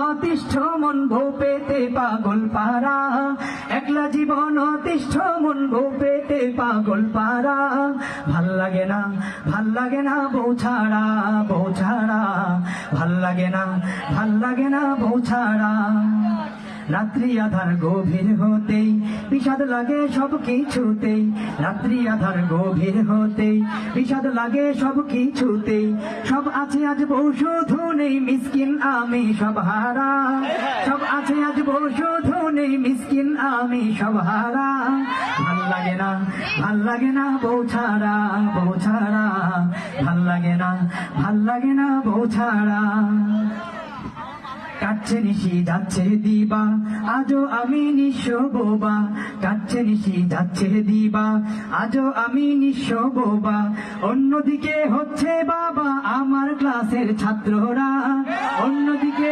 অতিষ্ঠ মন বউ পেতে পাগল পারা, একলা জীবন অতিষ্ঠ মন বউ পেতে পাগল পারা। ভাল লাগে না বউ ছাড়া, বউ ছাড়া ভাল লাগে না বউ ছাড়া। রাত্রি আধার গভীর হতেই বিষাদ লাগে সব কিছুতেই, রাত্রি আধার গভীর হতেই বিষাদ লাগে সব কিছুতেই। সব আছে আজ বউ শুধু নেই মিসকিন আমি সব হারা, সব আছে আজ বউ শুধু নেই মিসকিন আমি সব হারা। ভাল লাগে না বউ ছাড়া, বউ ছাড়া ভাল লাগে না বউ ছাড়া। কাটছে নিশি যাচ্ছে দিবা, আজও আমি নিঃস্ব বোবা। কাটছে নিশি যাচ্ছে দিবা, আজও আমি নিঃস্ব বোবা। অন্যদিকে হচ্ছে বাবা আমার ক্লাসের ছাত্ররা, অন্যদিকে